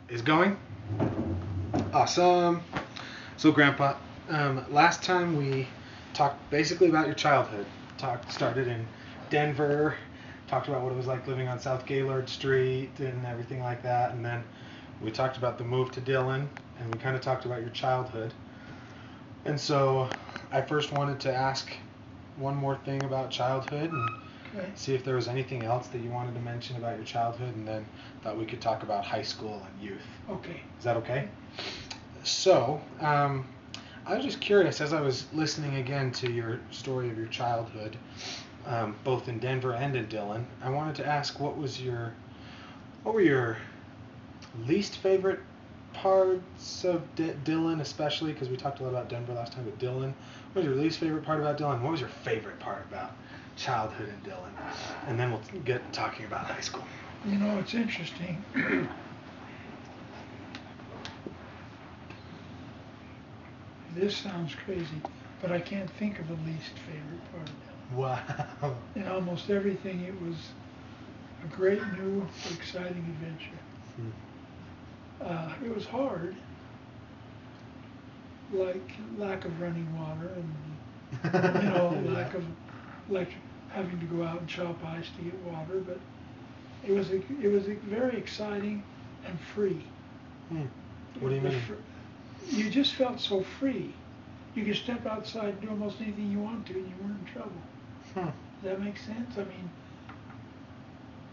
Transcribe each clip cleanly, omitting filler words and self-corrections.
Is going? Awesome. So, Grandpa, last time we talked basically about your childhood. Started in Denver, talked about what it was like living on South Gaylord Street and everything like that, and then we talked about the move to Dillon, and we kind of talked about your childhood. And so, I first wanted to ask one more thing about childhood and Okay. see if there was anything else that you wanted to mention about your childhood, and then thought we could talk about high school and youth. Okay. Is that okay? So, I was just curious as I was listening again to your story of your childhood, both in Denver and in Dillon. I wanted to ask what were your least favorite parts of Dillon, especially because we talked a lot about Denver last time, but Dillon. What was your least favorite part about Dillon? What was your favorite part about childhood in Dillon? And then we'll get talking about high school. You know, it's interesting. This sounds crazy, but I can't think of a least favorite part of it. Wow. In almost everything, it was a great, new, exciting adventure. It was hard, like lack of running water and lack of like having to go out and chop ice to get water, but it was very exciting and free. What do you mean? You just felt so free. You could step outside and do almost anything you want to, and you weren't in trouble. Hmm. Does that make sense? I mean,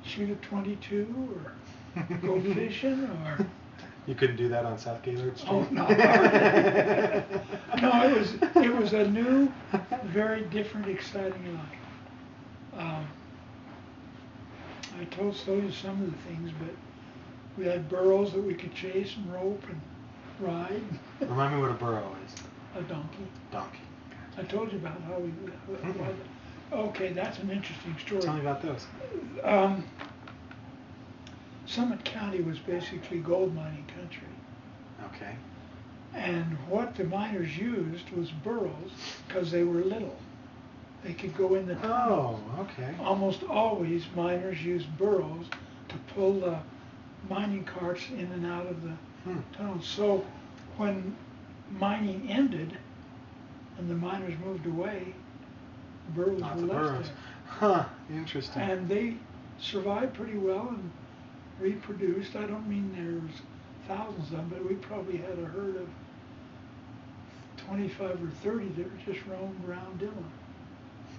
shoot a 22 or go fishing or. You couldn't do that on South Gaylord Street? Oh no. No, it was a new, very different, exciting life. I told you some of the things, but we had burros that we could chase and rope and ride. Remind me what a burro is. A donkey. Donkey. I told you about how we. Okay, that's an interesting story. Tell me about those. Summit County was basically gold mining country. Okay. And what the miners used was burros because they were little. They could go in the tunnel. Oh, okay. Almost always miners used burros to pull the mining carts in and out of the tunnels. So when mining ended and the miners moved away, the burros Lots were of left burros. there. Huh, interesting. And they survived pretty well and reproduced. I don't mean there was thousands of them, but we probably had a herd of 25 or 30 that were just roamed around Dillon.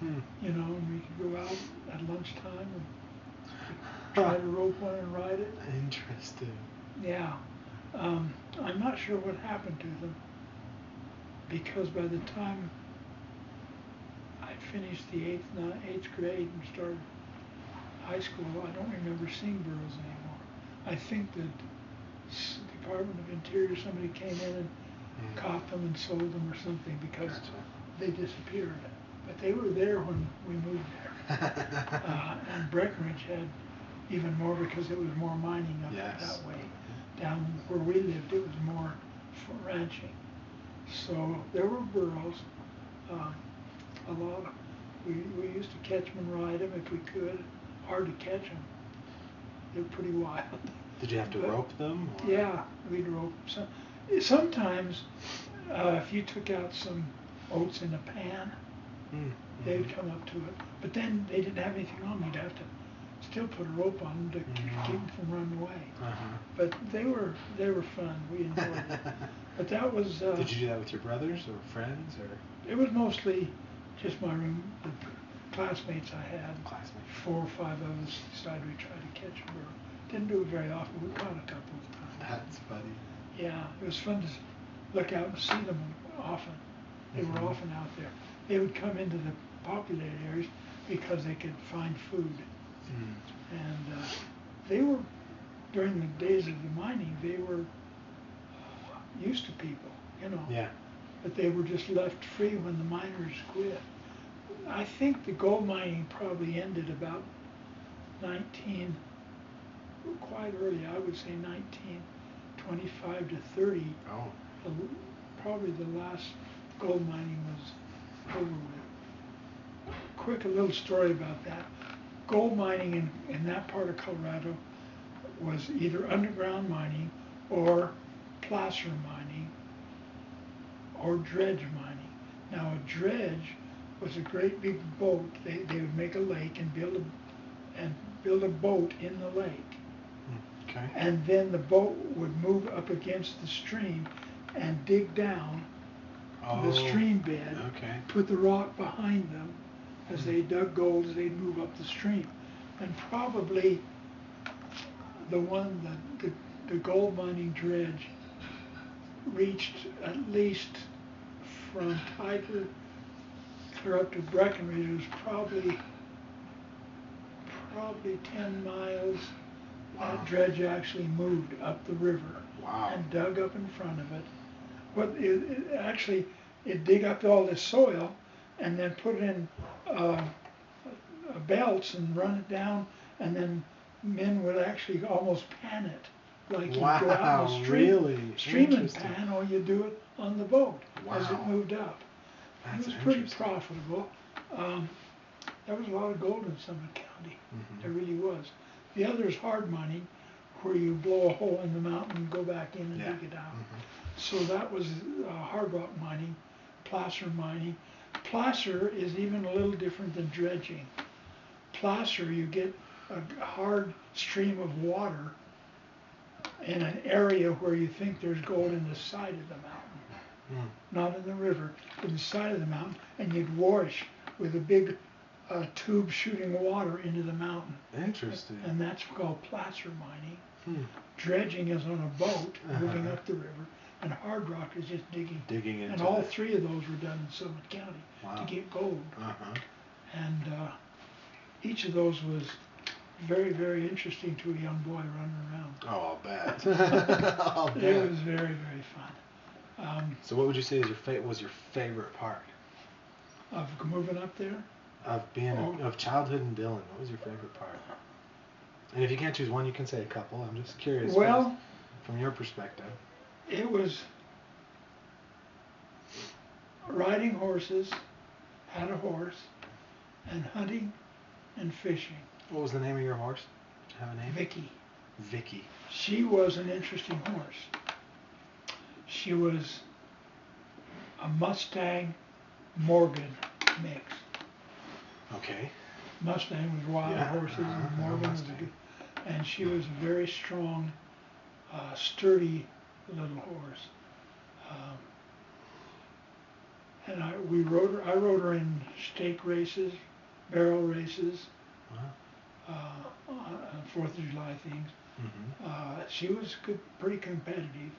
And we could go out at lunchtime and try to rope one and ride it. Interesting. Yeah. I'm not sure what happened to them because by the time I finished the eighth grade and started high school, I don't remember seeing burros anymore. I think that Department of Interior, somebody came in and caught them and sold them or something because they disappeared. But they were there when we moved there. And Breckenridge had even more because it was more mining up that way. Down where we lived, it was more for ranching. So there were burros, a lot of. We used to catch them and ride them if we could. Hard to catch them. They're pretty wild. Did you have to rope them? Or? Yeah, we'd rope some. Sometimes, if you took out some oats in a pan, they'd come up to it. But then they didn't have anything on them. You'd have to still put a rope on them to keep them from running away. But they were fun. We enjoyed it. But that was. Did you do that with your brothers or friends or? It was mostly just my room. The classmates I had. 4 or 5 of us decided we'd try to catch a burro. Didn't do it very often. We caught a couple of times. That's funny. Yeah, it was fun to look out and see them often. They were often out there. They would come into the populated areas because they could find food. And they were, during the days of the mining, they were used to people, Yeah. But they were just left free when the miners quit. I think the gold mining probably ended about quite early, I would say 1925 to 30. Oh. Probably the last gold mining was over with. A little story about that. Gold mining in that part of Colorado was either underground mining or placer mining, or dredge mining. Now a dredge was a great big boat. They would make a lake and build a boat in the lake. Okay. And then the boat would move up against the stream and dig down the stream bed, okay. put the rock behind them. As they dug gold, they'd move up the stream. And probably the gold mining dredge reached at least from Tiger clear up to Breckenridge. It was probably 10 miles. Wow. That dredge actually moved up the river. Wow. And dug up in front of it. But it dig up all this soil and then put it in belts and run it down, and then men would actually almost pan it. Like you go out in the stream, really? Stream and pan, or you do it on the boat as it moved up. That's it was pretty profitable. There was a lot of gold in Summit County. There really was. The other is hard mining, where you blow a hole in the mountain and go back in and dig it out. So that was hard rock mining, placer mining. Placer is even a little different than dredging. Placer, you get a hard stream of water in an area where you think there's gold in the side of the mountain. Not in the river, but in the side of the mountain, and you'd wash with a big tube shooting water into the mountain. Interesting. And that's called placer mining. Dredging is on a boat moving up the river, and hard rock is just digging into and all three of those were done in Summit County to get gold. And each of those was very, very interesting to a young boy running around. Oh, I'll bet. I'll bet. It was very, very fun. So what would you say is was your favorite part of moving up there? Of being of childhood in Dillon? What was your favorite part? And if you can't choose one, you can say a couple. I'm just curious. Well, from your perspective, it was riding horses, had a horse, and hunting and fishing. What was the name of your horse? Did you have a name? Vicky. Vicky. She was an interesting horse. She was a Mustang Morgan mix. Okay. Mustang was wild horses, and Morgan was a good. And she was a very strong, sturdy little horse. And I rode her in stake races, barrel races, Fourth of July things. She was pretty competitive.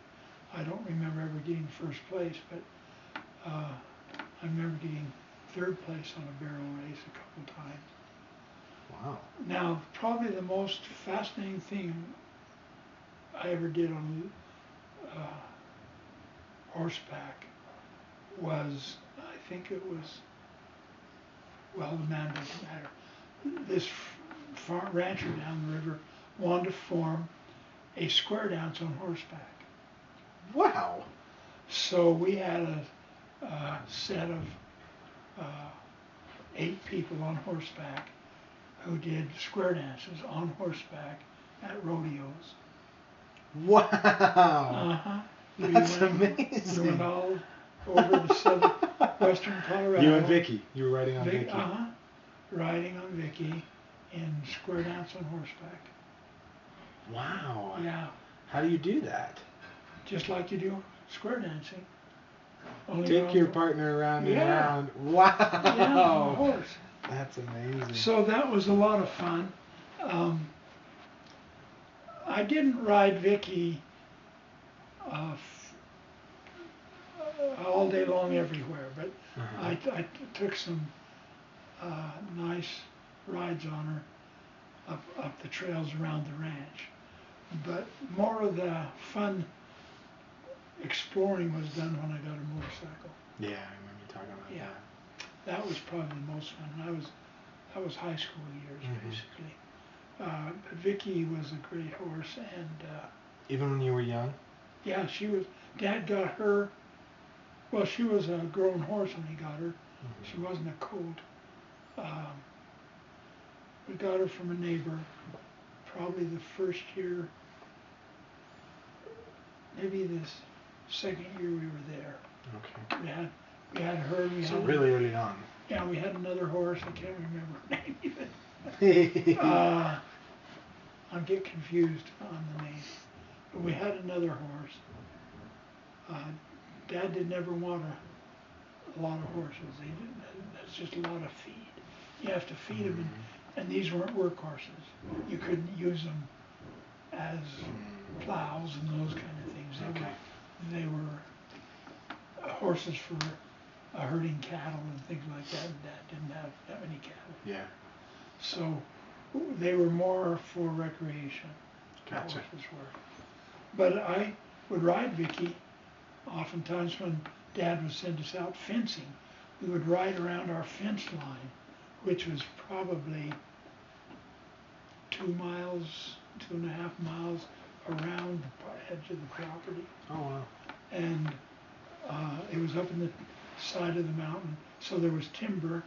I don't remember ever getting first place, but I remember getting third place on a barrel race a couple times. Wow. Now, probably the most fascinating thing I ever did on horseback was, I think it was, well, the man doesn't matter. This farm rancher down the river wanted to form a square dance on horseback. Wow. So we had a set of 8 people on horseback who did square dances on horseback at rodeos. Wow. That's amazing. We went all over to western Colorado. You and Vicky. You were riding on Vicky. Riding on Vicky in square dance on horseback. Wow. Yeah. How do you do that? Just like you do square dancing. Only take your partner around and around. Wow. Yeah, on a horse. That's amazing. So that was a lot of fun. I didn't ride Vicky all day long everywhere, but I took some nice rides on her up the trails around the ranch. But more of the fun exploring was done when I got a motorcycle. Yeah, I remember you talking about that. That was probably the most fun. That was high school years, basically. But Vicky was a great horse, and even when you were young? Yeah, she was. Dad got her. Well, she was a grown horse when he got her. She wasn't a colt. We got her from a neighbor. Probably the first year maybe this second year we were there. Okay. We had her. So really early on. Yeah, we had another horse. I can't remember her name even. I get confused on the name. But we had another horse. Dad didn't ever want a lot of horses. He didn't. That's just a lot of feed. You have to feed them, and these weren't work horses. You couldn't use them as plows and those kind of things. They were horses for herding cattle and things like that. And Dad didn't have that many cattle. Yeah. So they were more for recreation. Gotcha. Horses were. But I would ride Vicky. Oftentimes when Dad would send us out fencing, we would ride around our fence line, which was probably 2 miles, 2.5 miles around the edge of the property. Oh wow. And it was up in the side of the mountain, so there was timber,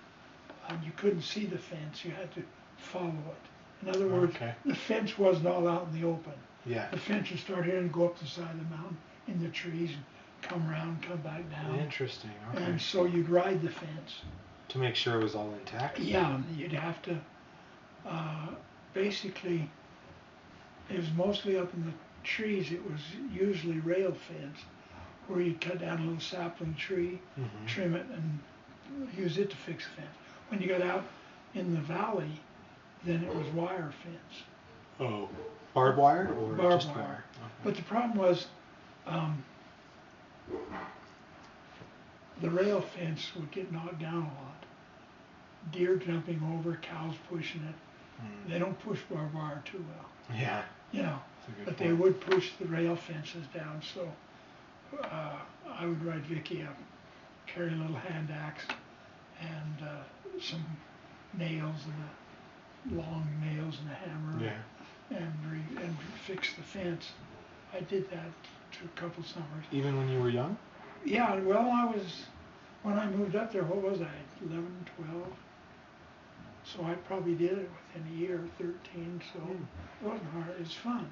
and you couldn't see the fence. You had to follow it. In other words, the fence wasn't all out in the open. Yeah. The fence would start here and go up the side of the mountain in the trees and come around, come back down. Interesting. Okay. And so you'd ride the fence. To make sure it was all intact? Yeah, you'd have to, basically, it was mostly up in the trees. It was usually rail fence, where you'd cut down a little sapling tree, trim it, and use it to fix the fence. When you got out in the valley, then it was wire fence. Oh, barbed wire or barbed just wire? Okay. But the problem was, the rail fence would get knocked down a lot. Deer jumping over, cows pushing it. They don't push barbed wire too well. Yeah. You know, but point. they would push the rail fences down. So I would ride Vicky up, carry a little hand axe and some nails and long nails and a hammer. Yeah. And fix the fence. I did that to a couple summers. Even when you were young? Yeah, well, when I moved up there, what was I, 11, 12? So I probably did it within a year, 13, so it wasn't hard. It was fun.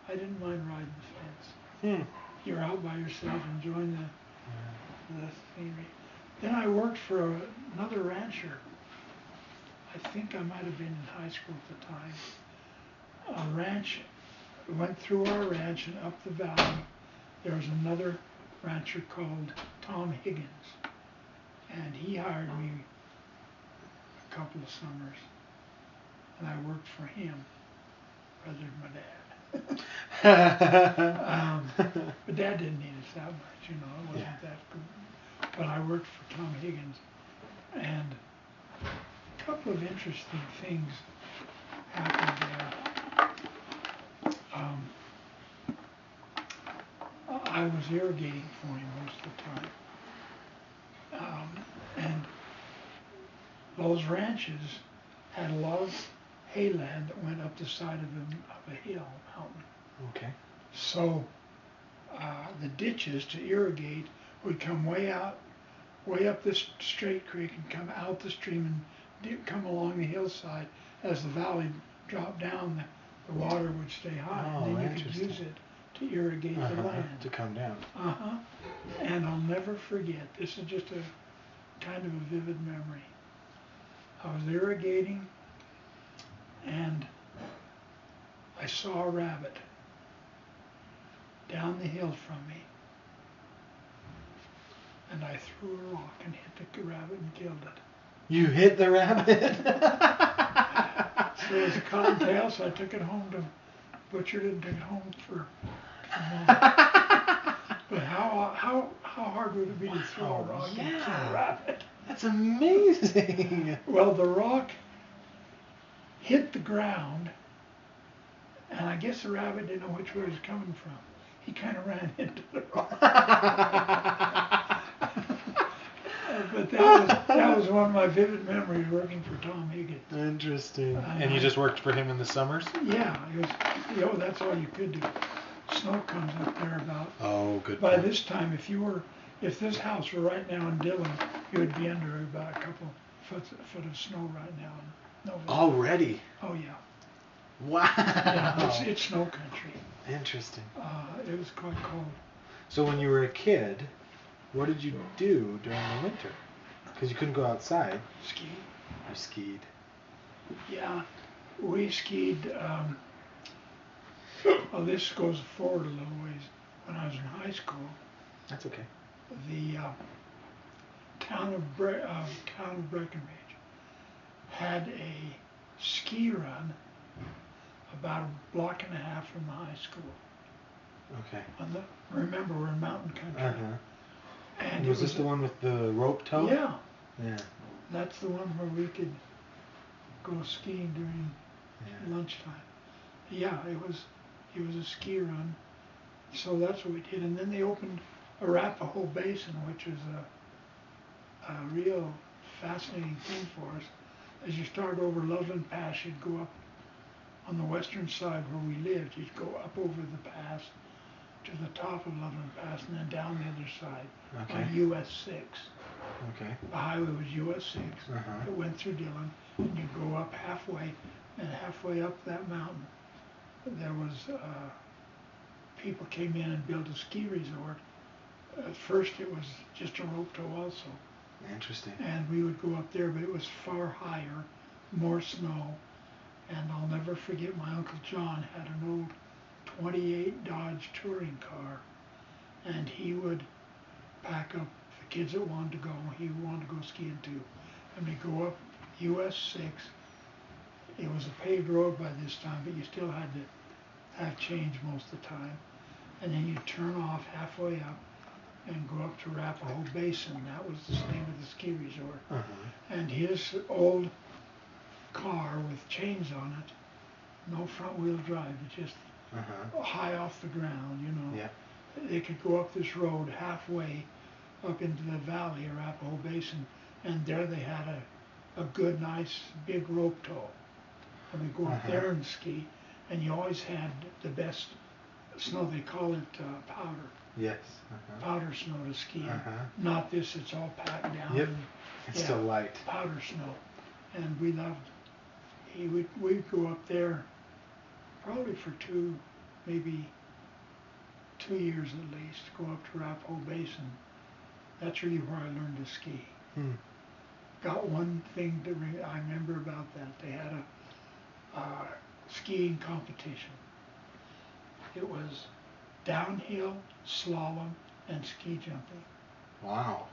I didn't mind riding the fence. You're out by yourself enjoying the scenery. Then I worked for another rancher. I think I might have been in high school at the time. A ranch, went through our ranch and up the valley. There was another rancher called Tom Higgins, and he hired me a couple of summers, and I worked for him rather than my dad. But Dad didn't need us that much, you know, it wasn't that good. But I worked for Tom Higgins, and a couple of interesting things happened there. I was irrigating for him most of the time. And those ranches had a lot of hayland that went up the side of a hill, mountain. Okay. So the ditches to irrigate would come way up this straight creek and come out the stream and come along the hillside. As the valley dropped down, the water would stay high, and then you could use it to irrigate the land. To come down. And I'll never forget, this is just a kind of a vivid memory. I was irrigating, and I saw a rabbit down the hill from me. And I threw a rock and hit the rabbit and killed it. You hit the rabbit? So it was a cottontail, so I took it home butchered it and took it home for mom. But how hard would it be to throw a rock and kill a rabbit? That's amazing. Well, the rock hit the ground, and I guess the rabbit didn't know which way it was coming from. He kind of ran into the rock. But that was one of my vivid memories working for Tom Higgins. Interesting. And you just worked for him in the summers? Yeah, it was. That's all you could do. Snow comes up there about. Oh, good. By this time, if this house were right now in Dillon, you would be under about a couple foot of snow right now. Already? Oh yeah. Wow. Yeah, it's snow country. Interesting. It was quite cold. So when you were a kid, what did you do during the winter? Because you couldn't go outside. Ski. You skied. Yeah, we skied. Well, this goes forward a little ways. When I was in high school, That's okay. the town of Breckenridge had a ski run about a block and a half from the high school. Okay. Remember, we're in mountain country. Uh-huh. And was this the one with the rope tow? Yeah. Yeah. That's the one where we could go skiing during lunchtime. Yeah, it was a ski run. So that's what we did. And then they opened Arapahoe Basin, which is a real fascinating thing for us. As you start over Loveland Pass, you'd go up on the western side where we lived. You'd go up over the pass to the top of Loveland Pass and then down the other side on US 6. Okay. The highway was US 6. Uh-huh. It went through Dillon, and you go up halfway, and halfway up that mountain, there was people came in and built a ski resort. At first, it was just a rope tow also. Interesting. And we would go up there, but it was far higher, more snow. And I'll never forget my Uncle John had an old 28 Dodge touring car, and he would pack up the kids that wanted to go. He wanted to go skiing too. And we go up US 6. It was a paved road by this time, but you still had to have change most of the time. And then you turn off halfway up and go up to Arapahoe Basin. That was the name of the ski resort. Uh-huh. And his old car with chains on it, no front wheel drive, but just high off the ground, you know. Yeah. They could go up this road halfway up into the valley, Arapahoe Basin, and there they had a good, nice, big rope tow. And we go up there and ski, and you always had the best snow. They call it powder. Yes. Powder snow to ski. Not this, it's all packed down. Yep. It's still light. Powder snow. And we loved, we'd go up there probably for maybe 2 years at least, go up to Arapahoe Basin. That's really where I learned to ski. Got one thing I remember about that. They had a skiing competition. It was downhill, slalom, and ski jumping. Wow.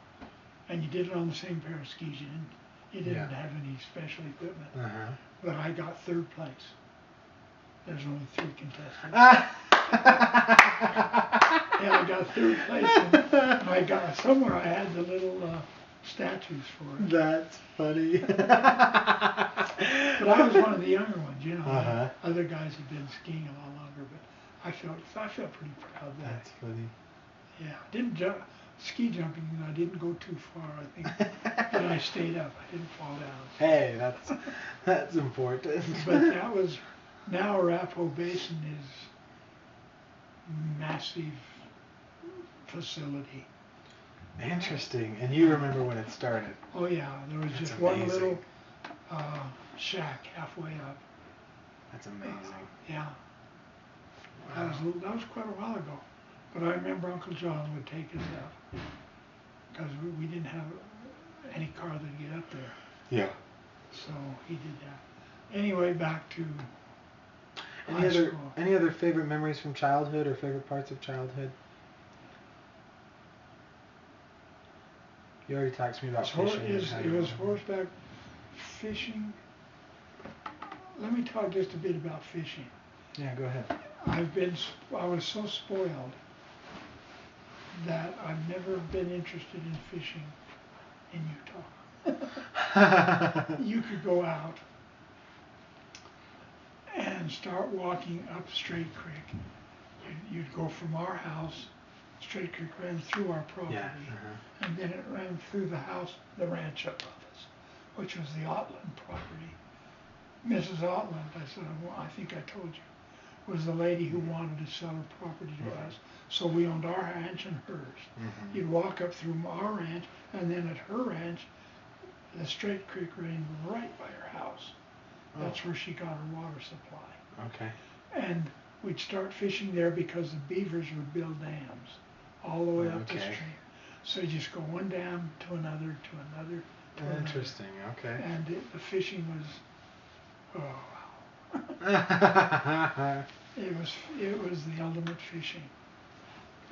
And you did it on the same pair of skis. You didn't have any special equipment. But I got third place. There's only 3 contestants. Yeah, I got third place. And I got somewhere. I had the little statues for it. That's funny. But I was one of the younger ones, you know. Other guys had been skiing a lot longer, but I felt pretty proud of that. That's funny. Yeah, didn't ski jumping. I didn't go too far. I think, but I stayed up. I didn't fall down. Hey, that's important. But that was now Arapahoe Basin is massive facility. Interesting. And you remember when it started? Oh yeah, there was That's just amazing. one little shack halfway up. That's amazing. Yeah. Wow. That was quite a while ago. But I remember Uncle John would take us up because we didn't have any car that'd get up there. Yeah. So he did that. Anyway, back to any other favorite memories from childhood or favorite parts of childhood? You already talked to me about fishing. It was horseback fishing. Let me talk just a bit about fishing. Yeah, go ahead. I was so spoiled that I've never been interested in fishing in Utah. You could go out and start walking up Straight Creek. You'd go from our house, Straight Creek ran through our property, and then it ran through the ranch above us, which was the Otland property. Mrs. Otland, I think I told you, was the lady who wanted to sell her property to us. So we owned our ranch and hers. You'd walk up through our ranch, and then at her ranch, the Straight Creek ran right by her house. That's where she got her water supply. Okay. And we'd start fishing there because the beavers would build dams all the way up the Okay. stream. So you just go one dam to another, to another, to another. Interesting. Okay. And the fishing was, it was the ultimate fishing.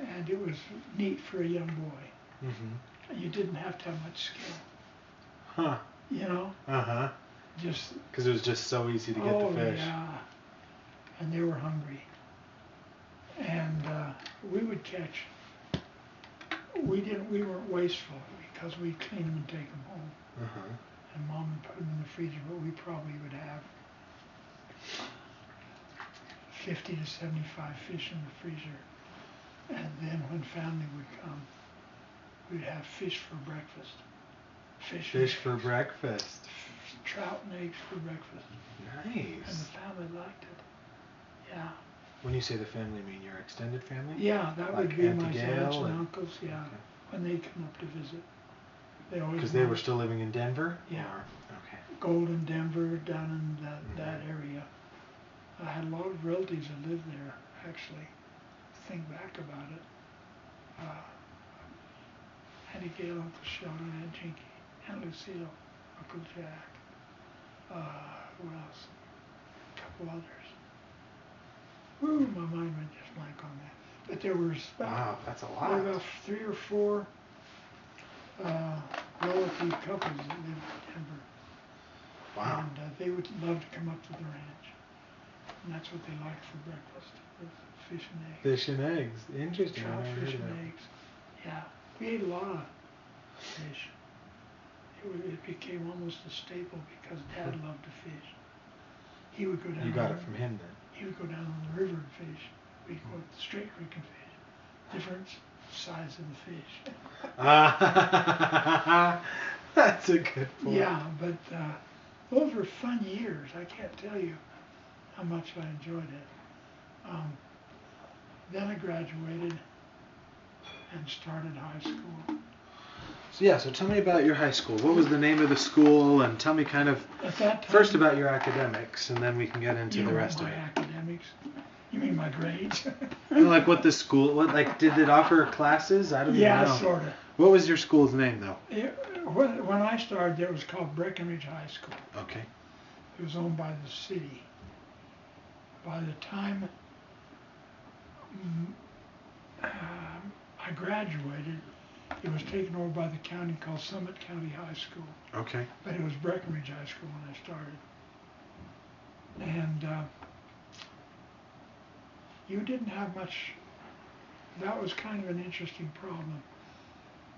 And it was neat for a young boy. Mhm. You didn't have to have much skill, Huh. you know, Uh huh. just, Because it was just so easy to get oh the fish. yeah. And they were hungry. And we would catch, we weren't wasteful because we'd clean them and take them home. Uh huh. And Mom would put them in the freezer, but we probably would have 50 to 75 fish in the freezer. And then when family would come, we'd have fish for breakfast. Fish for breakfast. Trout and eggs for breakfast. And Nice. the family liked it. Yeah. When you say the family, you mean your extended family? Yeah, that Like would be Auntie my Gail aunts and and- uncles, yeah. Okay. When they'd come up to visit. They always Because they were wanted- still living in Denver? Yeah. Or- okay. Golden, Denver, down in that Mhm. area. I had a lot of relatives that lived there, actually. Think back about it. Auntie Gail, Uncle Sheldon, Aunt Jinky, Aunt Lucille, Uncle Jack. Who else? A couple others. Ooh, my mind went just blank on that. But there was Wow, that's a there lot. were about 3 or 4 relative couples that lived in Denver. Wow. And they would love to come up to the ranch. And that's what they liked for breakfast, was fish and eggs. Fish and eggs. Interesting. Trout, I never fish heard of and that. eggs. Yeah, we ate a lot of fish. It became almost a staple because Dad loved to fish. He would go down. You got it from him then. He would go down on the river and fish. We'd go up the straight creek and fish. Different size of the fish. That's a good point. Yeah, but those were fun years. I can't tell you how much I enjoyed it. Then I graduated and started high school. So tell me about your high school. What was the name of the school, and tell me kind of At that time, first about your academics, and then we can get into you the know, rest of my it. academics. You mean my grades? Like what the school, did it offer classes? I don't even Yeah, know. sort of. What was your school's name though? When I started, it was called Breckenridge High School. Okay. It was owned by the city. By the time I graduated, it was taken over by the county called Summit County High School. Okay. But it was Breckenridge High School when I started. And you didn't have much, that was kind of an interesting problem.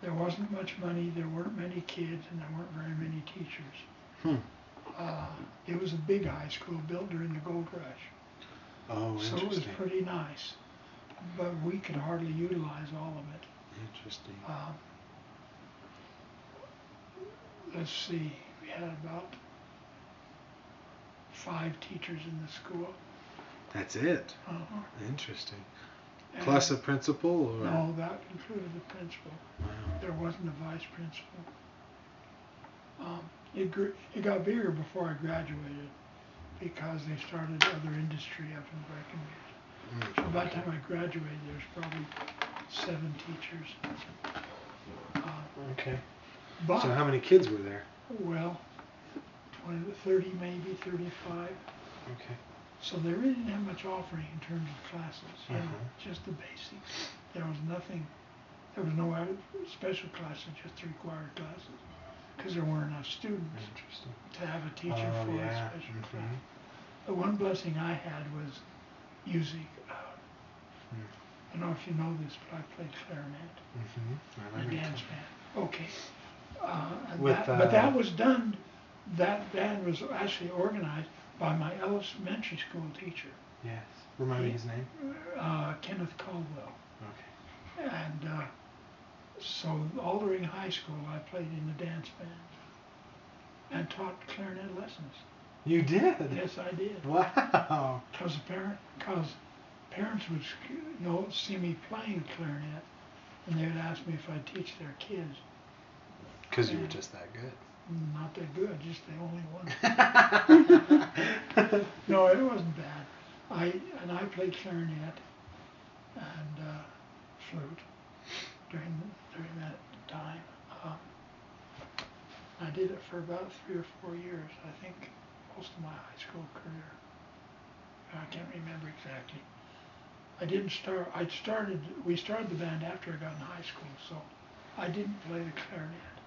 There wasn't much money, there weren't many kids, and there weren't very many teachers. It was a big high school built during the gold rush. Oh, So interesting. it was pretty nice, but we could hardly utilize all of it. Interesting. Let's see, we had about 5 teachers in the school. That's it. Uh-huh. Interesting. And Plus a principal, or? no, that included the principal. Wow. There wasn't a vice principal. It got bigger before I graduated because they started other industry up in Breckenridge. So by the time I graduated, there was probably 7 teachers. Okay. But, So how many kids were there? well, 20 to 30 maybe, 35. Okay. So they really didn't have much offering in terms of classes, you know, Uh-huh. just the basics. There was nothing, there was no special classes, just the required classes, because there weren't enough students Interesting. to have a teacher Oh, for yeah. a special Mhm. class. The one blessing I had was music. I don't know if you know this, but I played clarinet Mm-hmm. in a dance band. Okay. With, that was done, that band was actually organized by my elementary school teacher, Yes. Remind me his name. Kenneth Caldwell. Okay. And so all during high school I played in the dance band and taught clarinet lessons. You did? Yes, I did. Wow. Because parents would see me playing clarinet, and they would ask me if I'd teach their kids. Because you were just that good. Not that good, just the only one. No, it wasn't bad. I played clarinet and flute during that time. Um, I did it for about 3 or 4 years. I think most of my high school career. I can't remember exactly. I didn't start. We started the band after I got in high school, so I didn't play the clarinet.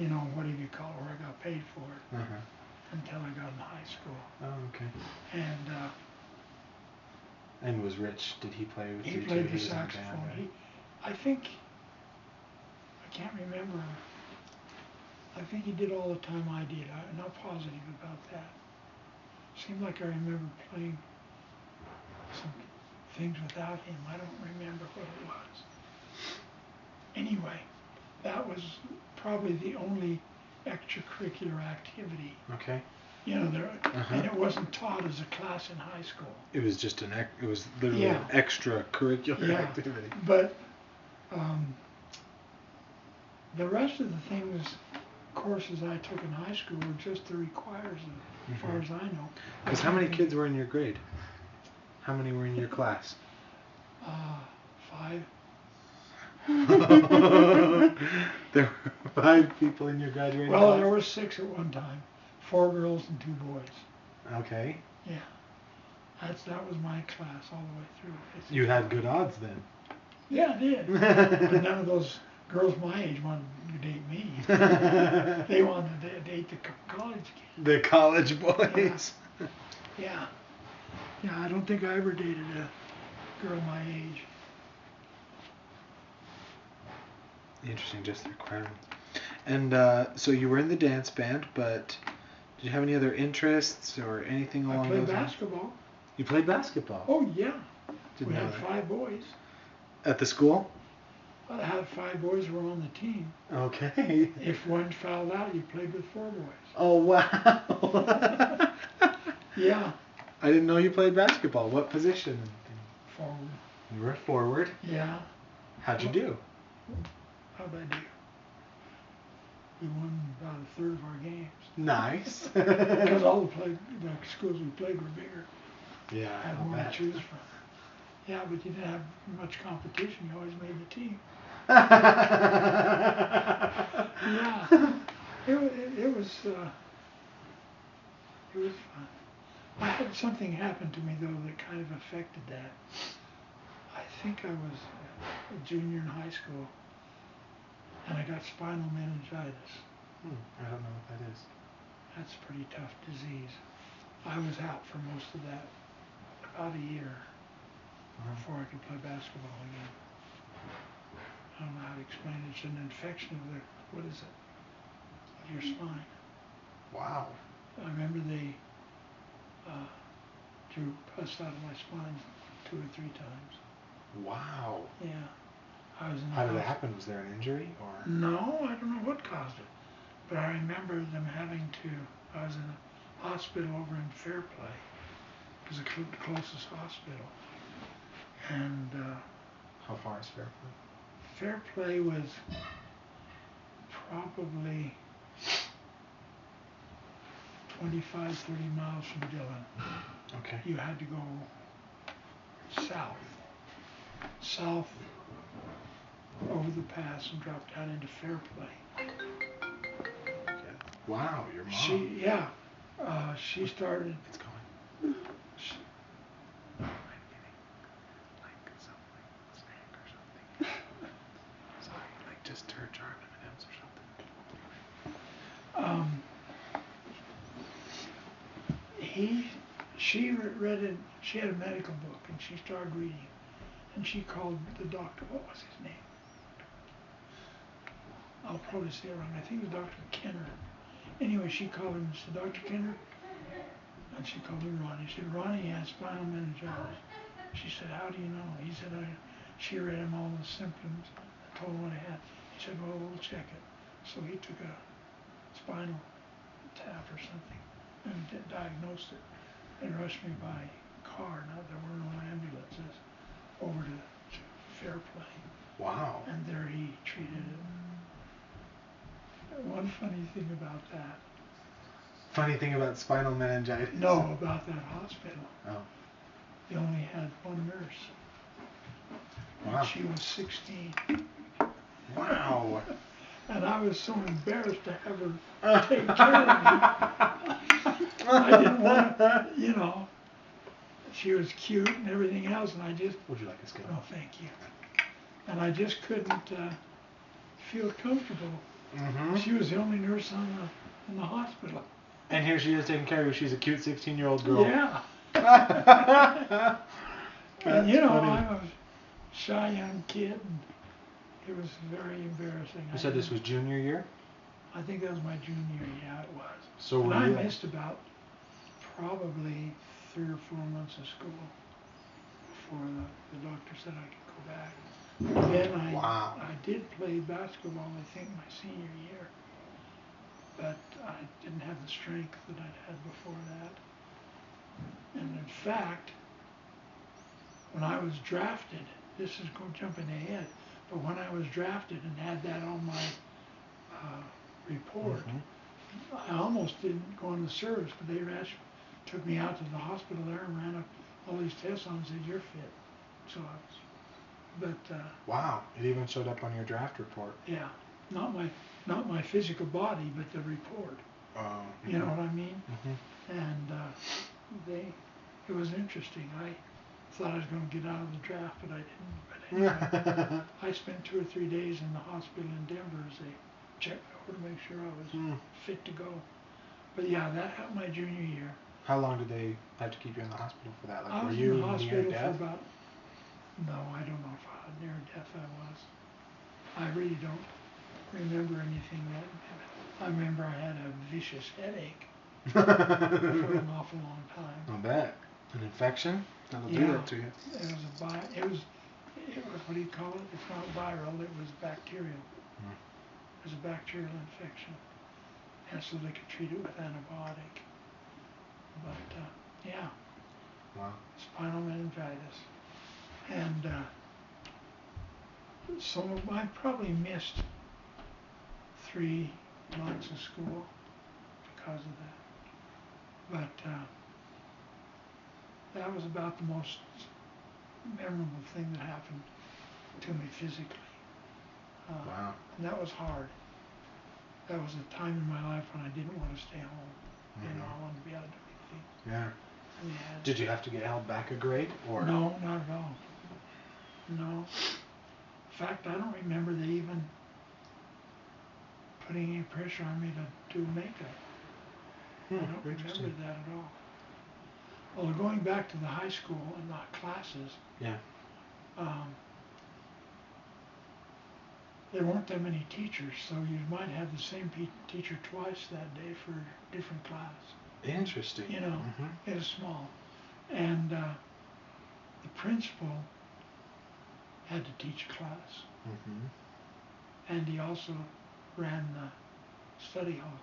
You know, whatever you call it, where I got paid for it Uh-huh. until I got in high school. Oh, okay. And was Rich? Did he play with he you too? played the Was in band, saxophone. right? I think I can't remember. I think he did all the time I did. I'm not positive about that. Seemed like I remember playing some things without him. I don't remember what it was. Anyway, that was probably the only extracurricular activity. Okay. You know, and it wasn't taught as a class in high school. It was just it was literally an extracurricular activity. But the rest of the things, courses I took in high school were just the requires, as far as I know. Because how many kids were in your grade? How many were in your class? 5. There were 5 people in your graduating class? Well, there were 6 at one time. 4 girls and 2 boys. Okay. Yeah. That was my class all the way through. You had good odds then. Yeah, I did. But none of those girls my age wanted to date me. They wanted to date the college kids. The college boys. Yeah. Yeah, I don't think I ever dated a girl my age. Interesting, just the requirements. And so you were in the dance band, but did you have any other interests or anything along those lines? I played basketball. You played basketball? Oh, yeah. Didn't we know had that. 5 boys. At the school? I had 5 boys who were on the team. Okay. If one fouled out, you played with 4 boys. Oh, wow. Yeah. I didn't know you played basketball. What position? Forward. You were forward? Yeah. How'd you do? How'd I do? We won about a third of our games. Nice. Because all the schools we played were bigger. Yeah, Had more to choose from. Yeah, but you didn't have much competition. You always made the team. Yeah. It was fun. I had something happen to me though that kind of affected that. I think I was a junior in high school, and I got spinal meningitis. I don't know what that is. That's a pretty tough disease. I was out for most of that, about a year, before I could play basketball again. I don't know how to explain it. It's an infection of of your spine. Wow. I remember they drew pus out of my spine 2 or 3 times. Wow. Yeah. I was in How did it happen? Was there an injury or? No, I don't know what caused it. But I remember them I was in a hospital over in Fairplay. It was the closest hospital. And how far is Fairplay? Fairplay was probably 25, 30 miles from Dillon. Okay. You had to go south over the pass and drop down into Fairplay. Okay. Wow, your mom. She started. It's going. Just her jar of M&Ms or something. She had a medical book and she started reading, and she called the doctor. What was his name? I'll probably say it wrong. I think it was Dr. Kenner. Anyway, she called him and said, Dr. Kenner, and she called him Ronnie. She said, Ronnie has spinal meningitis. She said, how do you know? He said, she read him all the symptoms and told him what he had. He said, well, we'll check it. So he took a spinal tap or something and diagnosed it and rushed me by car. Now there were no ambulances over to Fairplay. Wow. And there he treated it. One funny thing about that, funny thing about spinal meningitis? No, about that hospital. Oh. They only had one nurse. Wow. And she was 16. Wow. And I was so embarrassed to have her take care of me. I didn't want to, you know. She was cute and everything else, and I just. Would you like a Skittle? Oh, thank you. And I just couldn't feel comfortable. Mm-hmm. She was the only nurse in the hospital. And here she is taking care of you. She's a cute 16-year-old girl. Yeah. And you know, funny. I'm a shy young kid, and it was very embarrassing. You said this was junior year? I think that was my junior year. Yeah, it was. So and were I you? missed about probably 3 or 4 months of school before the doctor said I could go back. Then I did play basketball, I think, my senior year, but I didn't have the strength that I'd had before that. And in fact, when I was drafted, this is jumping ahead, but when I was drafted and had that on my report, I almost didn't go in the service, but they took me out to the hospital there and ran up all these tests on and said, "You're fit." So I was, but wow, it even showed up on your draft report. yeah, not my physical body, but the report. You know what I mean? And it was interesting. I thought I was going to get out of the draft, but I didn't. But anyway, I spent 2 or 3 days in the hospital in Denver as they checked me over to make sure I was fit to go. But yeah, that happened my junior year. How long did they have to keep you in the hospital for that? Like, I were was you in the hospital near death? for about. No, I don't know if near death I was. I really don't remember anything that. I remember I had a vicious headache for an awful long time. I'll bet. An infection? That'll do that to you. It was it was what do you call it? It's not viral, it was bacterial. It was a bacterial infection. And so they could treat it with antibiotic. But yeah. Wow. Spinal meningitis. And so I probably missed 3 months of school because of that. But that was about the most memorable thing that happened to me physically. Wow. And that was hard. That was a time in my life when I didn't want to stay home. You know, I wanted to be out doing things. Yeah. Did you have to get held back a grade, or? No, not at all. No. In fact, I don't remember they even putting any pressure on me to do makeup. I don't remember that at all. Well, going back to the high school and the classes, there weren't that many teachers, so you might have the same teacher twice that day for a different class. Interesting. You know, it was small. And the principal had to teach a class. And he also ran the study hall,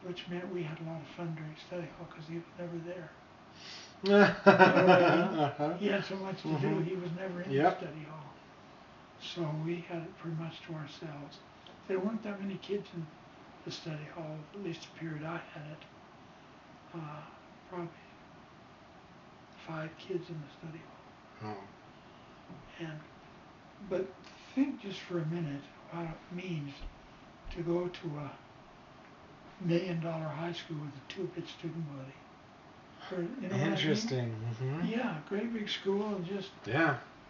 which meant we had a lot of fun during study hall because he was never there. You know what I mean? He had so much to do, he was never in the study hall. So we had it pretty much to ourselves. There weren't that many kids in the study hall, at least the period I had it. Probably 5 kids in the study hall. But think just for a minute what it means to go to a $1 million high school with a 2-bit student body. You know Interesting. what I mean? Yeah, great big school and just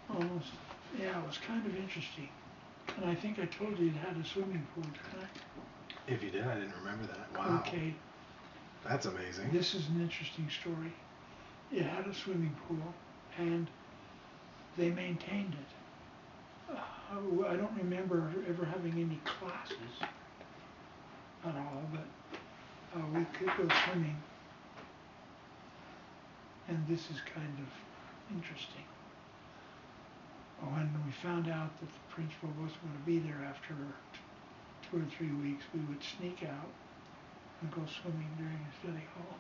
almost. Yeah, it was kind of interesting. And I think I told you it had a swimming pool, didn't I? If you did, I didn't remember that. Wow. Okay. That's amazing. This is an interesting story. It had a swimming pool, and they maintained it. I don't remember ever having any classes at all, but we could go swimming. And this is kind of interesting. When we found out that the principal wasn't going to be there after 2 or 3 weeks, we would sneak out and go swimming during the study hall.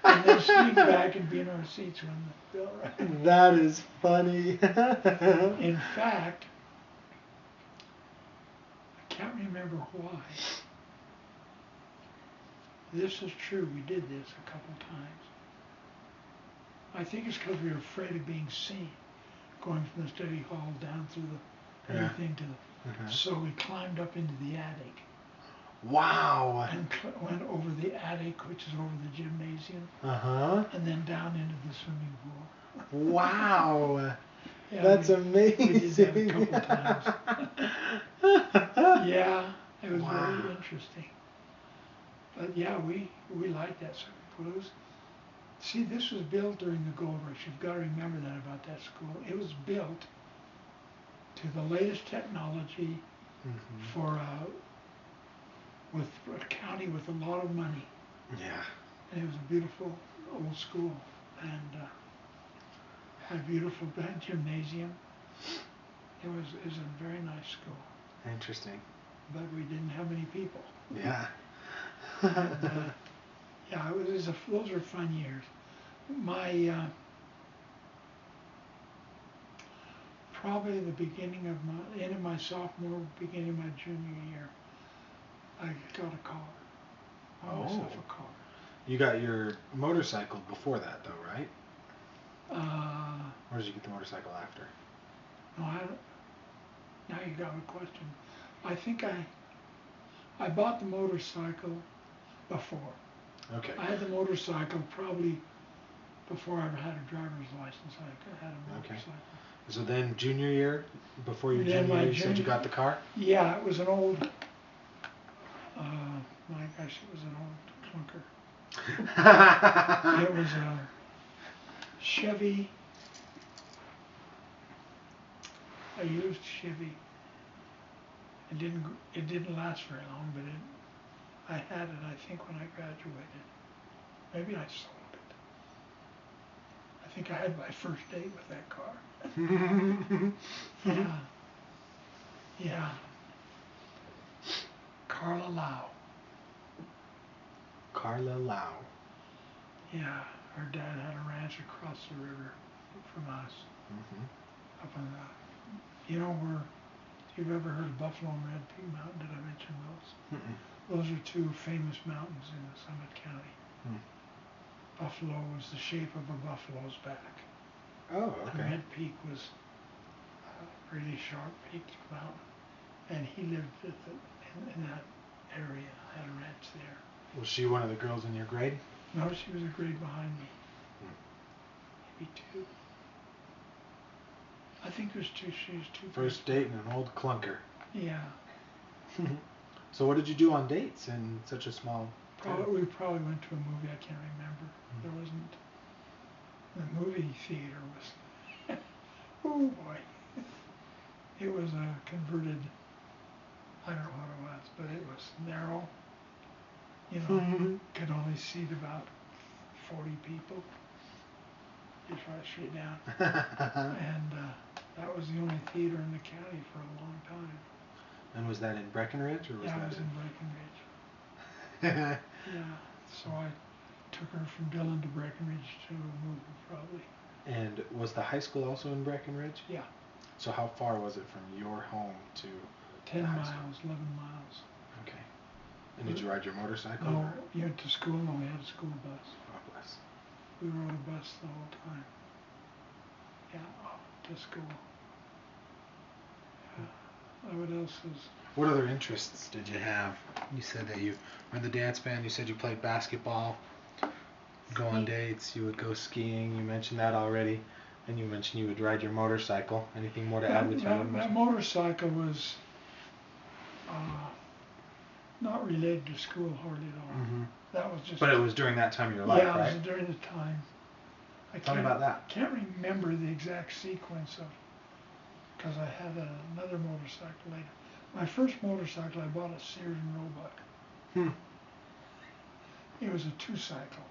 And then sneak back and be in our seats when the bell rang. That is funny. In fact, I can't remember why, this is true. We did this a couple times. I think it's because we were afraid of being seen, going from the study hall down through the Yeah. everything to the. So we climbed up into the attic. Wow. And went over the attic, which is over the gymnasium. And then down into the swimming pool. Wow. Yeah, That's amazing. We did that a couple times. Yeah, it was very interesting. But yeah, we liked that swimming pool. See, this was built during the gold rush. You've got to remember that about that school. It was built to the latest technology for with a county with a lot of money. Yeah. And it was a beautiful old school and had a beautiful gymnasium. It was a very nice school. Interesting. But we didn't have many people. Yeah. And, yeah, those were fun years. My probably the beginning of my end of my sophomore, beginning of my junior year, I got a car. Bought myself a car. You got your motorcycle before that, though, right? Or did you get the motorcycle after? No, I don't. Now you got a question. I think I bought the motorcycle before. Okay. I had the motorcycle probably before I ever had a driver's license. I had a motorcycle. Okay. So then junior year, before your junior year, you said you got the car? Yeah, it was an old, my gosh, it was an old clunker. It was a Chevy, a used Chevy. It didn't last very long, but I had it, I think, when I graduated. Maybe I sold it. I think I had my first date with that car. Yeah. Yeah. Carla Lau. Carla Lau. Yeah, her dad had a ranch across the river from us. Up on the, you know where, if you've ever heard of Buffalo and Red Pig Mountain, did I mention those? Those are two famous mountains in Summit County. Buffalo was the shape of a buffalo's back. Oh, okay. And Red Peak was a really sharp peaked mountain. And he lived in that area, had a ranch there. Was she one of the girls in your grade? No, she was a grade behind me. Maybe two. I think it was two. She was two. First date in an old clunker. Yeah. So what did you do on dates in such a small town? We probably went to a movie. I can't remember. There wasn't. The movie theater was. Oh boy. It was a converted. I don't know what it was, but it was narrow. You know, could only seat about 40 people. Just right straight down. And that was the only theater in the county for a long time. And was that in Breckenridge, or was Yeah, that it was in Breckenridge. Yeah, so I took her from Dillon to Breckenridge to a movie, probably. And was the high school also in Breckenridge? Yeah. So how far was it from your home to 10 the high miles, school? 11 miles. Okay. And did you ride your motorcycle? No, you went to school? No, we had a school bus. Oh, bless. We rode a bus the whole time. Yeah, to school. Yeah. What else is... What other interests did you have? You said that you were in the dance band. You said you played basketball, go on dates, you would go skiing. You mentioned that already. And you mentioned you would ride your motorcycle. Anything more to add with your that motorcycle was not related to school hardly at all. That was just... But it was during that time of your life, right? Yeah, it was during the time. Tell me about that. Can't remember the exact sequence of... Because I had another motorcycle later. My first motorcycle I bought at Sears and Roebuck. It was a two-cycle.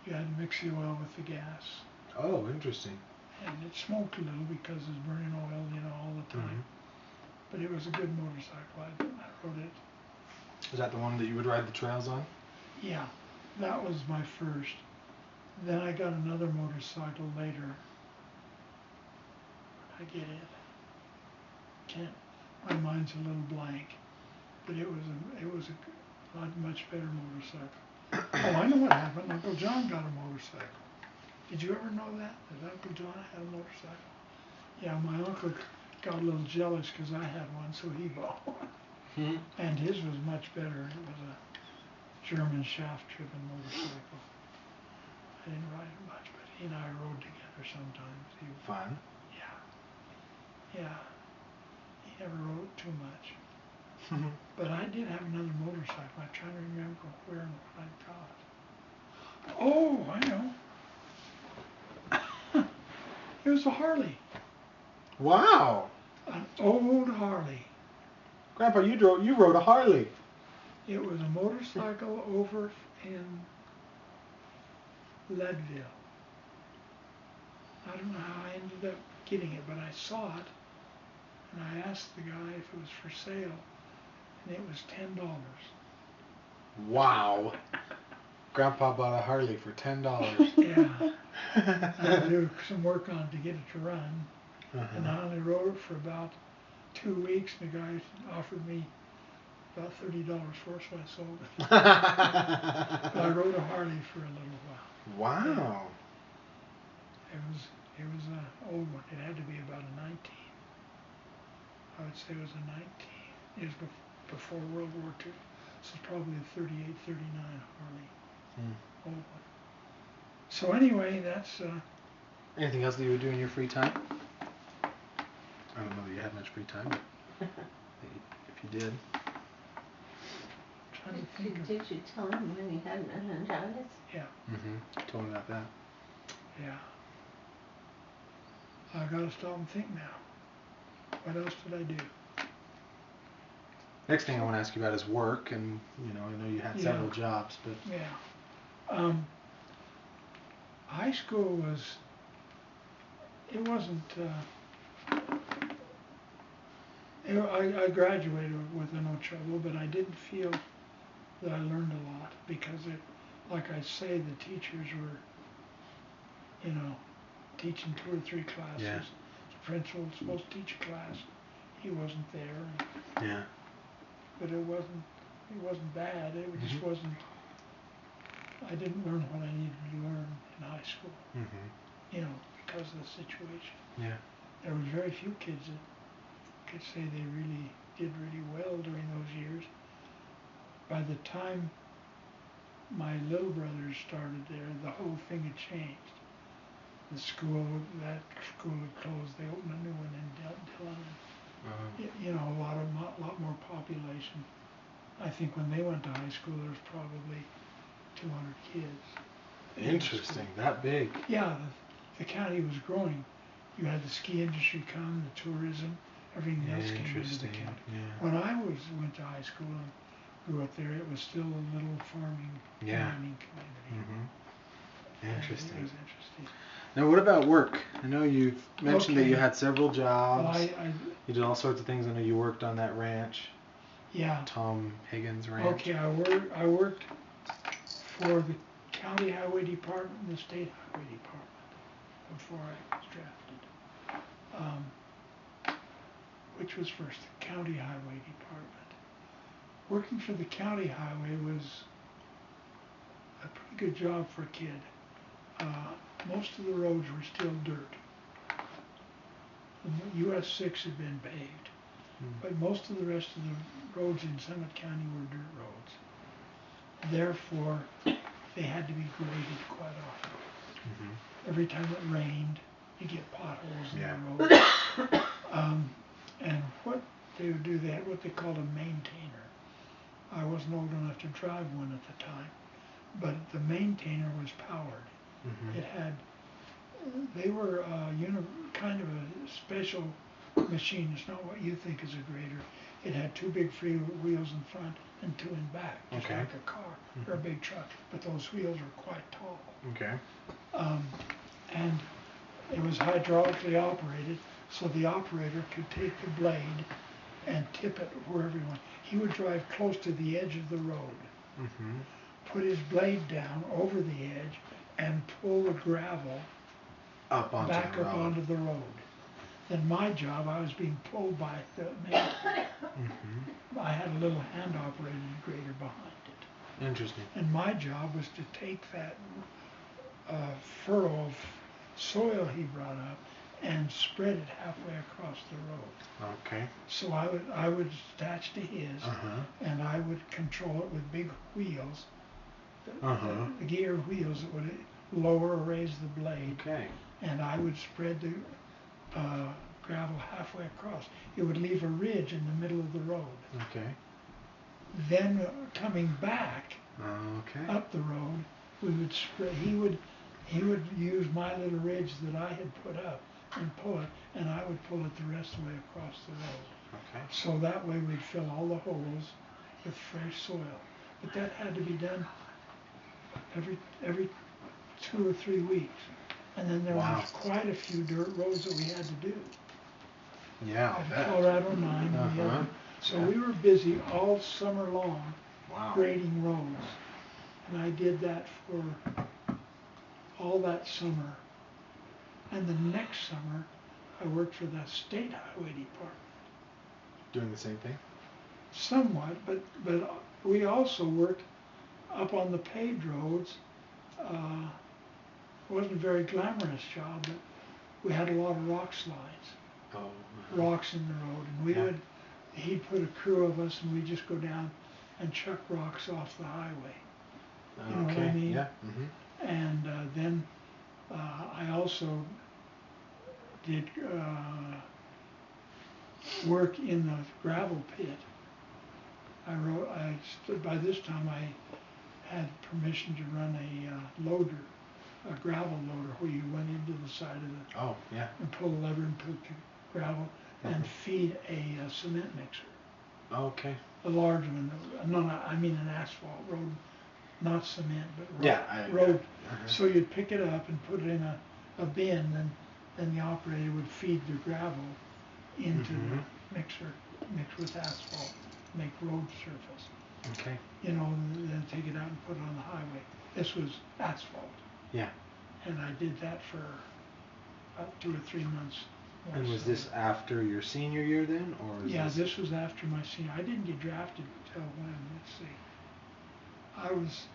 You had to mix the oil with the gas. Oh, interesting. And it smoked a little because it was burning oil, you know, all the time. But it was a good motorcycle. I rode it. Was that the one that you would ride the trails on? Yeah, that was my first. Then I got another motorcycle later. I get it. Can't. My mind's a little blank. But it was a much better motorcycle. Oh, I know what happened. Uncle John got a motorcycle. Did you ever know that Uncle John had a motorcycle? Yeah, my uncle got a little jealous because I had one, so he bought one. Hmm. And his was much better. It was a German shaft-driven motorcycle. I didn't ride it much, but he and I rode together sometimes. Fun. Yeah. He never rode too much. But I did have another motorcycle. I'm trying to remember where and what I got. Oh, I know. It was a Harley. Wow. An old Harley. Grandpa, you rode a Harley. It was a motorcycle over in Leadville. I don't know how I ended up getting it, but I saw it, and I asked the guy if it was for sale, and it was $10. Wow. Grandpa bought a Harley for $10. Yeah. I had to do some work on it to get it to run, and I only rode it for about 2 weeks, and the guy offered me about $30 for it, so I sold it. But I rode a Harley for a little while. Wow. It was an old one. It had to be about a 19. I would say it was a 19. It was before World War II. This is probably a 38, 39 Harley. Old one. So anyway, that's... Anything else that you would do in your free time? I don't know that you had much free time, but if you did. Did you tell him when he had meningitis? Yeah. Told me about that. Yeah. I gotta stop and think now. What else did I do? Next thing I want to ask you about is work, and I know you had several jobs, but yeah. High school it wasn't. I graduated with no trouble, but I didn't feel that I learned a lot because like I say, the teachers were, teaching 2 or 3 classes. Yeah. The principal was supposed to teach a class. He wasn't there. Yeah. But it wasn't bad. It just wasn't. I didn't learn what I needed to learn in high school. Because of the situation. Yeah. There was very few kids that could say they really did really well during those years. By the time my little brothers started there, the whole thing had changed. That school had closed. They opened a new one in Dillon. A lot more population. I think when they went to high school, there was probably 200 kids. Interesting, that big. Yeah, the county was growing. You had the ski industry come, the tourism, everything else came into the county. Yeah. When I went to high school and grew up there, it was still a little farming mining community. Interesting. It was interesting. Now, what about work? I know you've mentioned that you had several jobs. Well, you did all sorts of things. I know you worked on that ranch. Yeah. Tom Higgins Ranch. Okay, I worked for the county highway department and the state highway department before I was drafted. Which was first, the county highway department. Working for the county highway was a pretty good job for a kid. Most of the roads were still dirt. The US 6 had been paved, but most of the rest of the roads in Summit County were dirt roads. Therefore, they had to be graded quite often. Every time it rained, you get potholes in the road. And what they would do, they had what they called a maintainer. I wasn't old enough to drive one at the time, but the maintainer was powered. It had, they were kind of a special machine. It's not what you think is a grader. It had 2 big free wheels in front and 2 in back, just like a car or a big truck. But those wheels were quite tall. And it was hydraulically operated, so the operator could take the blade and tip it wherever he wanted. He would drive close to the edge of the road, put his blade down over the edge, and pull the gravel back up onto the road. Then my job, I was being pulled by the maintainer. I had a little hand-operated grader behind it. Interesting. And my job was to take that furrow of soil he brought up and spread it halfway across the road. Okay. So I would attach to his, Uh-huh. and I would control it with big wheels, Uh-huh. the gear wheels that would lower or raise the blade, Okay. and I would spread the gravel halfway across. It would leave a ridge in the middle of the road. Okay. Then coming back Okay. up the road, we would spread. He would use my little ridge that I had put up and pull it, and I would pull it the rest of the way across the road. Okay. So that way we'd fill all the holes with fresh soil. But that had to be done every 2 or 3 weeks. And then there Wow. was quite a few dirt roads that we had to do. Yeah, I'll At bet. Colorado 9, Uh-huh. so we were busy all summer long Wow. grading roads. And I did that for all that summer. And the next summer, I worked for the State Highway Department. Doing the same thing? Somewhat, but we also worked up on the paved roads. It wasn't a very glamorous job, but we had a lot of rock slides, Oh. rocks in the road, and Yeah. he'd put a crew of us, and we'd just go down and chuck rocks off the highway. You know what I Okay. mean? Yeah. Mm-hmm. And then I also did work in the gravel pit. By this time I had permission to run a loader, a gravel loader, where you went into the side of the Oh, yeah. and pull a lever and put the gravel and Mhm. feed a cement mixer, Okay. a large one. No, I mean an asphalt road, not cement, but Yeah. road. Uh-huh. So you'd pick it up and put it in a bin, and then the operator would feed the gravel into Mhm. the mixer, mix with asphalt, make road surface. Okay. You know, and then take it out and put it on the highway. This was asphalt, Yeah. and I did that for about 2 or 3 months. And was this after your senior year then, or was Yeah, this? this was after my senior. I didn't get drafted until when? Let's see. I was,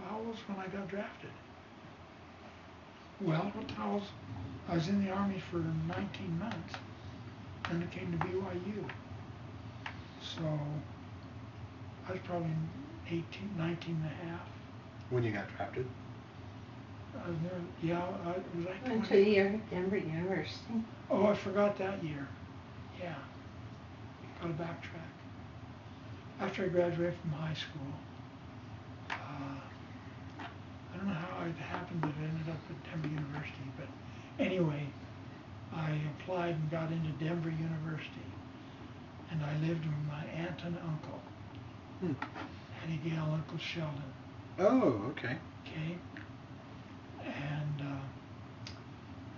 how old was when I got drafted? Well, I was in the Army for 19 months, and it came to BYU. So I was probably 18, 19 and a half. When you got drafted? I was near, yeah, was I Went 20? to your Denver University. Oh, I forgot that year. Yeah, gotta backtrack. After I graduated from high school, I don't know how it happened that I ended up at Denver University, but anyway, I applied and got into Denver University, and I lived with my aunt and uncle, Hmm. Hattie Gale, Uncle Sheldon, Oh, okay. okay? And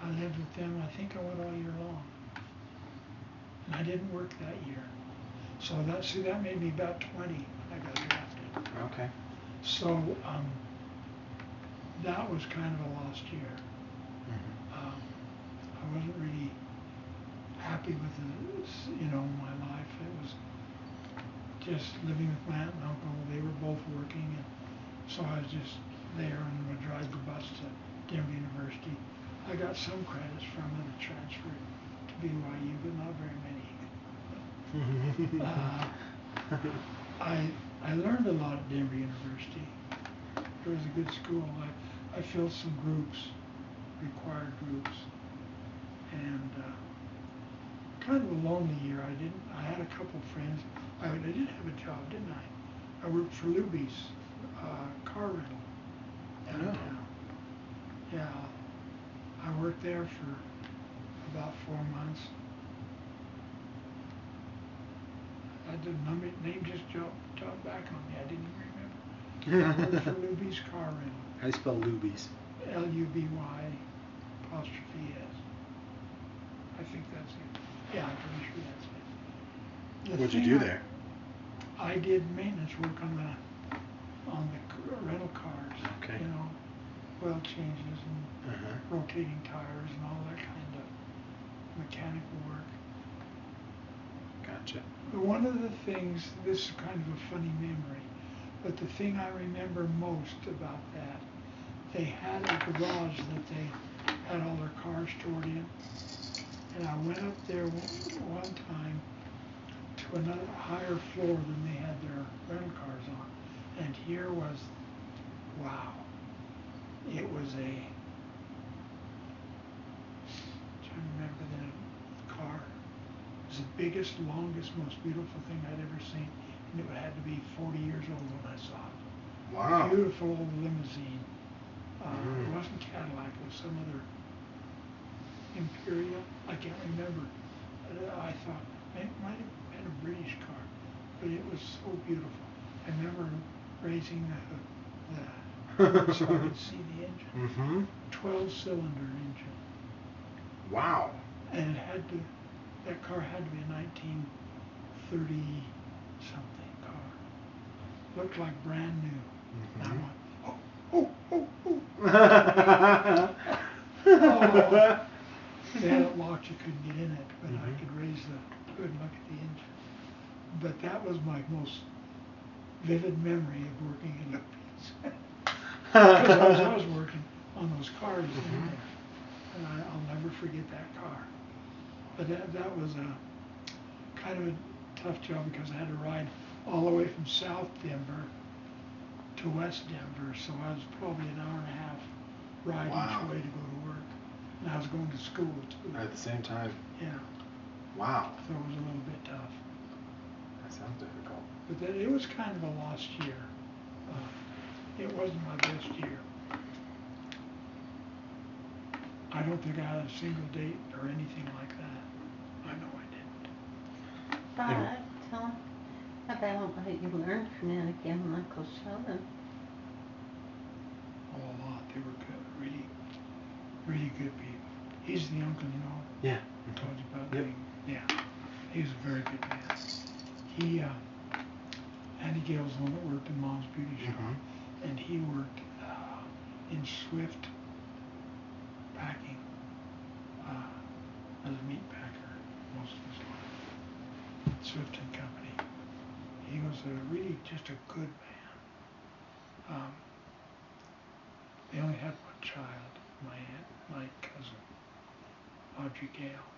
I lived with them, I think I went all year long. And I didn't work that year. So that made me about 20 when I got drafted. Okay. So that was kind of a lost year. Mm-hmm. I wasn't really happy with my life. It was just living with my aunt and uncle. They were both working, and so I was just there and would drive the bus to Denver University. I got some credits from it, I transferred to BYU, but not very many. I learned a lot at Denver University. It was a good school. I filled some groups, required groups, and kind of a lonely year. I had a couple friends. I did have a job, didn't I? I worked for Luby's car rental downtown. Yeah, I worked there for about 4 months. The name just jumped back on me. I didn't even remember. I worked for Luby's car rental. How do you spell Luby's? Luby apostrophe S. I think that's it. Yeah, I'm pretty sure that's it. What'd you do there? I did maintenance work on the rental cars. Okay. You know, oil changes and Uh-huh. rotating tires and all that kind of mechanical work. Gotcha. Gotcha. One of the things, this is kind of a funny memory, but the thing I remember most about that, they had a garage that they had all their cars stored in. And I went up there one time to another higher floor than they had their rental cars on. And here was, wow, it was trying to remember the car. It was the biggest, longest, most beautiful thing I'd ever seen. And it had to be 40 years old when I saw it. Wow. Beautiful old limousine. It wasn't Cadillac, it was some other Imperial. I can't remember. I thought it might have been a British car, but it was so beautiful. I remember raising the so I could see the engine. 12-cylinder engine. Wow. And that car had to be a 1930 something car. Looked like brand new. And I went, oh. They had it locked, you couldn't get in it, but I could raise the hood and look at the engine. But that was my most vivid memory of working in Lupin's. Because I was working on those cars in there, and I'll never forget that car. But that was a kind of a tough job because I had to ride all the way from South Denver to West Denver, so I was probably an hour and a half ride each way to go to work. And I was going to school too. At the same time? Yeah. Wow. So it was a little bit tough. That sounds difficult. But it was kind of a lost year. It wasn't my best year. I don't think I had a single date or anything like that. I know I didn't. But tell him about what you learned from it again, Uncle Sheldon. Oh, a lot. They were good, really, really good people. He's the uncle, you know. Yeah. I told you about him. Yeah. He was a very good man. He, Andy Gale was the one that worked in Mom's Beauty Shop, and he worked in Swift packing as a meat packer most of his life. Swift and Company. He was really just a good man. They only had one child, my cousin, Audrey Gale.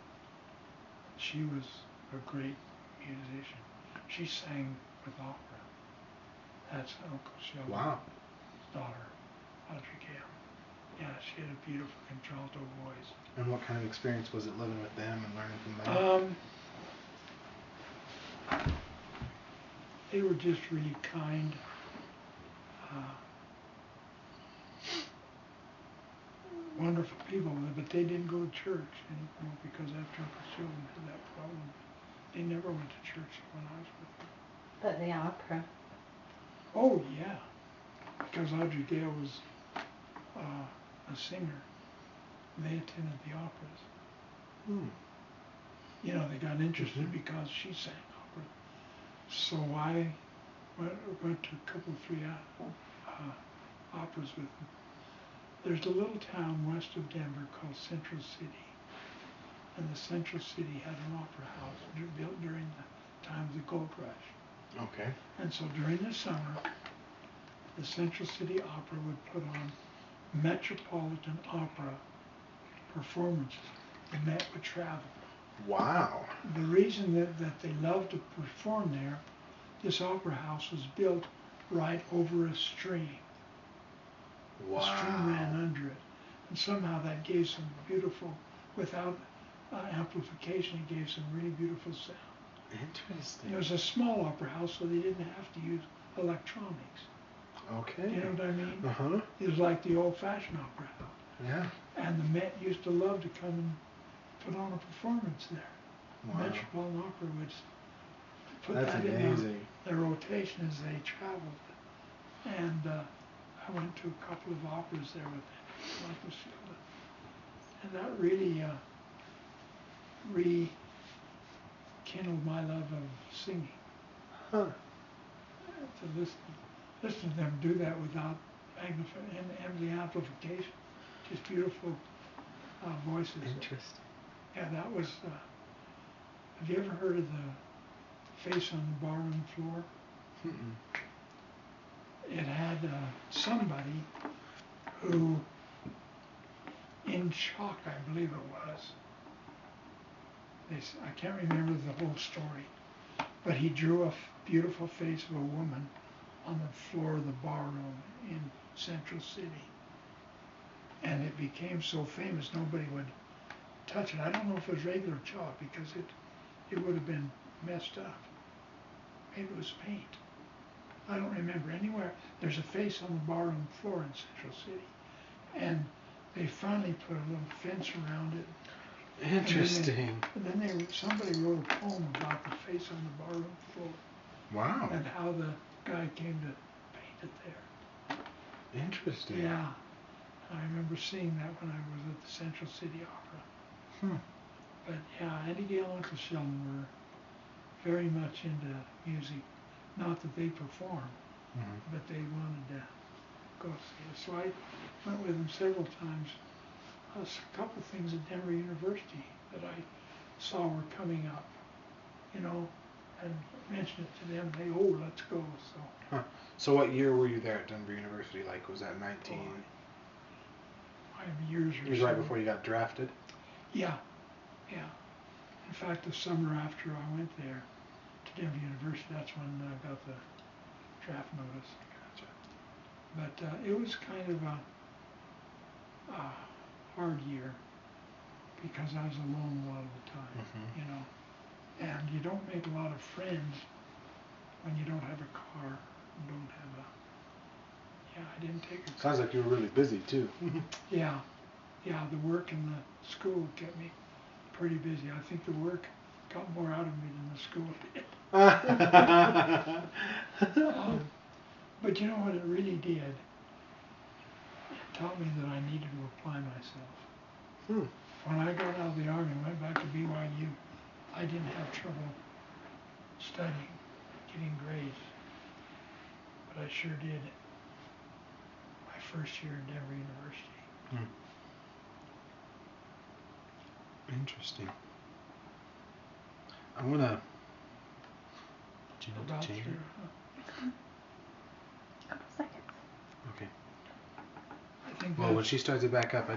She was a great musician. She sang with opera. That's Uncle Sheldon's daughter, Audrey Gale. Yeah, she had a beautiful contralto voice. And what kind of experience was it living with them and learning from them? They were just really kind. Wonderful people, but they didn't go to church anymore because after Uncle Sheldon had that problem, they never went to church when I was with them. But the opera. Oh yeah, because Audrey Gale was a singer. They attended the operas. You know, they got interested because she sang opera. So I went to a couple, 3 operas with them. There's a little town west of Denver called Central City. And the Central City had an opera house built during the time of the gold rush. Okay. And so during the summer, the Central City Opera would put on Metropolitan Opera performances. The Met would travel. Wow. The reason that they loved to perform there, this opera house was built right over a stream. Wow. The stream ran under it. And somehow that gave some beautiful, without amplification, it gave some really beautiful sound. Interesting. It was a small opera house, so they didn't have to use electronics. Okay. You know what I mean? It was like the old-fashioned opera house. Yeah. And the Met used to love to come and put on a performance there. Wow. Metropolitan Opera would put That's that amazing. in their rotation as they traveled. And I went to a couple of operas there with Michael Sheldon. And that really rekindled my love of singing. To listen to them do that without the amplification, just beautiful voices. Interesting. Yeah, that was. Have you ever heard of face on the barroom floor. Mm-mm. It had somebody who, in chalk, I believe it was, I can't remember the whole story, but he drew a beautiful face of a woman on the floor of the barroom in Central City. And it became so famous nobody would touch it. I don't know if it was regular chalk because it would have been messed up. Maybe it was paint. I don't remember. Anywhere there's a face on the barroom floor in Central City. And they finally put a little fence around it. Interesting. And then somebody wrote a poem about the face on the barroom floor. Wow. And how the guy came to paint it there. Interesting. Yeah. I remember seeing that when I was at the Central City Opera. But yeah, Eddie Gale and Uncle Sheldon were very much into music. Not that they performed, but they wanted to go see it. So I went with them several times. A couple of things at Denver University that I saw were coming up, and mentioned it to them. They, let's go. So. So what year were you there at Denver University? Like, was that 19? 5 years or so. It was right before you got drafted? Yeah. In fact, the summer after I went there to Denver University, that's when I got the draft notice. Gotcha. But it was kind of a hard year because I was alone a lot of the time, and you don't make a lot of friends when you don't have a car, I didn't take a car. Sounds like you were really busy too. Yeah, the work and the school kept me pretty busy. I think the work got more out of me than the school did. But you know what it really did? It taught me that I needed to apply myself. When I got out of the Army and went back to BYU, I didn't have trouble studying, getting grades. But I sure did my first year at Denver University. Interesting. I'm gonna. Do you need to change it? Couple seconds. Okay. I think Well, when she starts it back up,